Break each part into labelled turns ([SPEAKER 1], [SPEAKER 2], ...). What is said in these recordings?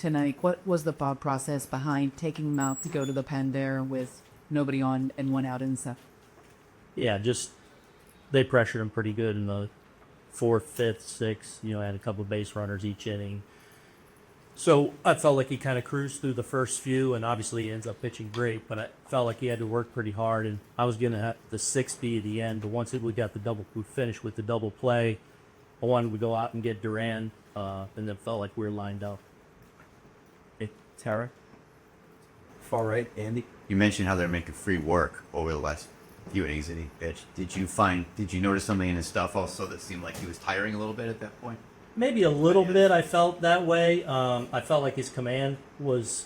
[SPEAKER 1] tonight. What was the thought process behind taking him out to go to the pen there with nobody on and one out and stuff?
[SPEAKER 2] Yeah, just they pressured him pretty good in the fourth, fifth, sixth. Had a couple of base runners each inning. So I felt like he kind of cruised through the first few, and obviously he ends up pitching great. But I felt like he had to work pretty hard, and I was going to have the 60 at the end. But once we got we finished with the double play, I wanted to go out and get Duran, and then felt like we were lined up.
[SPEAKER 3] Hey, Tara?
[SPEAKER 4] Far right, Andy.
[SPEAKER 5] You mentioned how they're making free work over the last few innings that he pitched. Did you notice something in his stuff also that seemed like he was tiring a little bit at that point?
[SPEAKER 2] Maybe a little bit. I felt that way. I felt like his command was,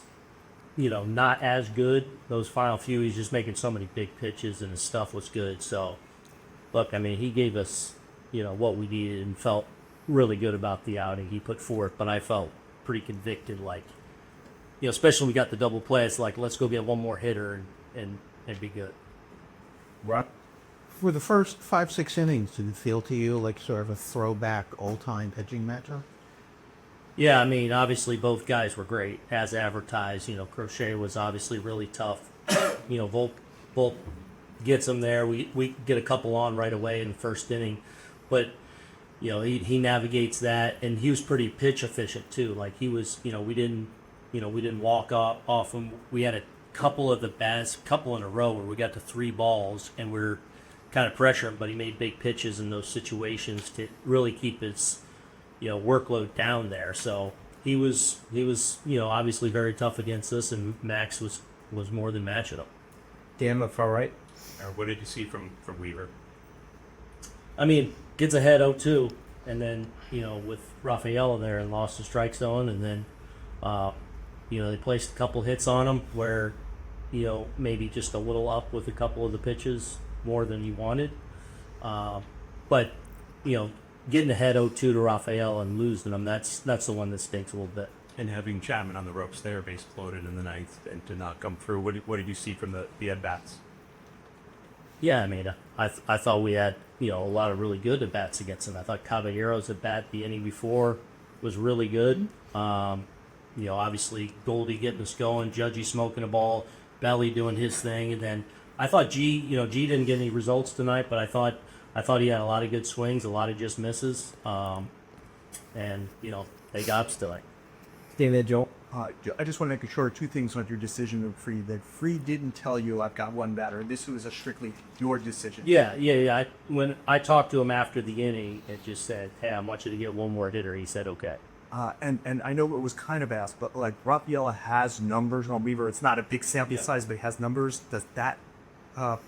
[SPEAKER 2] not as good. Those final few, he's just making so many big pitches, and his stuff was good. So, look, he gave us, what we needed, and felt really good about the outing he put forth. But I felt pretty convicted, especially when we got the double play. It's like, let's go get one more hitter and be good.
[SPEAKER 4] Rob?
[SPEAKER 3] For the first 5-6 innings, did it feel to you like sort of a throwback old-time pitching matchup?
[SPEAKER 2] Yeah, obviously both guys were great, as advertised. Crochet was obviously really tough. Volk gets him there. We get a couple on right away in the first inning. But, he navigates that, and he was pretty pitch efficient, too. Like, he was, we didn't walk off him. We had a couple of the best, couple in a row where we got to 3 balls, and we're kind of pressure him, but he made big pitches in those situations to really keep his, workload down there. So he was, obviously very tough against us, and Max was more than matching him.
[SPEAKER 4] Dan, the far right.
[SPEAKER 6] What did you see from Weaver?
[SPEAKER 2] Gets ahead 0-2, and then, with Rafaela there and lost the strike zone, and then, they placed a couple hits on him where, maybe just a little up with a couple of the pitches more than he wanted. But, getting ahead 0-2 to Rafael and losing them, that's the one that stinks a little bit.
[SPEAKER 6] And having Chapman on the ropes there, base loaded in the ninth, and to not come through, what did you see from the at-bats?
[SPEAKER 2] Yeah, I thought we had, a lot of really good at-bats against him. I thought Caballero's at-bat the inning before was really good. Obviously Goldie getting us going, Judgy smoking a ball, Belly doing his thing, and then I thought G didn't get any results tonight, but I thought he had a lot of good swings, a lot of just misses, and they got up still.
[SPEAKER 4] Stay there, Joel.
[SPEAKER 7] I just want to make sure 2 things on your decision of Free. That Free didn't tell you I've got one batter. This was a strictly your decision.
[SPEAKER 2] Yeah. When I talked to him after the inning, it just said, "Hey, I want you to get one more hitter." He said, "Okay."
[SPEAKER 7] And I know it was kind of asked, but like Rafaela has numbers on Weaver. It's not a big sample size, but he has numbers. Does that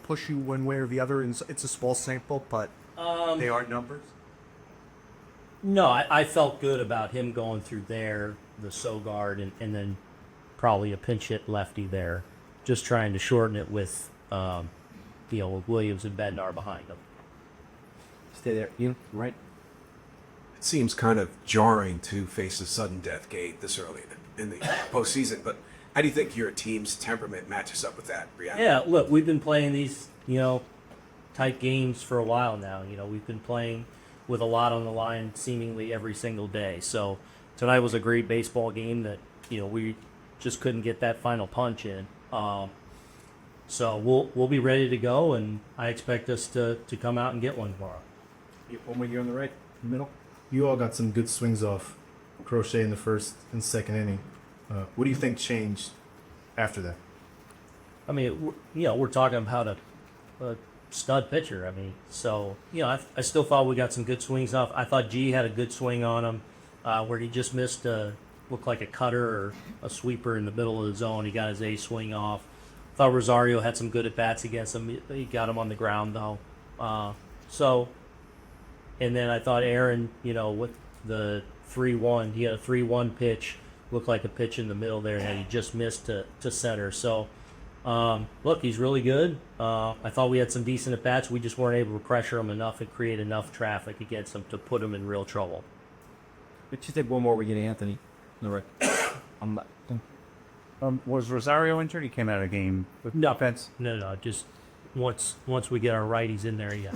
[SPEAKER 7] push you one way or the other? And it's a small sample, but they are numbers.
[SPEAKER 2] No, I felt good about him going through there, the Sogard, and then probably a pinch hit lefty there, just trying to shorten it with, with Williams and Bednar behind him.
[SPEAKER 4] Stay there. You, right?
[SPEAKER 8] It seems kind of jarring to face a sudden death gate this early in the postseason, but how do you think your team's temperament matches up with that reality?
[SPEAKER 2] Yeah, look, we've been playing these, tight games for a while now. We've been playing with a lot on the line seemingly every single day. So tonight was a great baseball game that, we just couldn't get that final punch in. So we'll be ready to go, and I expect us to come out and get one tomorrow.
[SPEAKER 4] One more year on the right, middle.
[SPEAKER 9] You all got some good swings off Crochet in the first and second inning. What do you think changed after that?
[SPEAKER 2] We're talking about a stud pitcher. I still thought we got some good swings off. I thought G had a good swing on him where he just missed looked like a cutter or a sweeper in the middle of the zone. He got his A swing off. I thought Rosario had some good at-bats against him. He got him on the ground, though. And then I thought Aaron, with the 3-1, he had a 3-1 pitch, looked like a pitch in the middle there, and he just missed to center. So, look, he's really good. I thought we had some decent at-bats. We just weren't able to pressure him enough and create enough traffic against him to put him in real trouble.
[SPEAKER 4] Let's just take one more. We get Anthony on the right.
[SPEAKER 10] Was Rosario injured? He came out of the game with
[SPEAKER 2] No.
[SPEAKER 10] offense?
[SPEAKER 2] No. Just once we get our righties in there, yeah.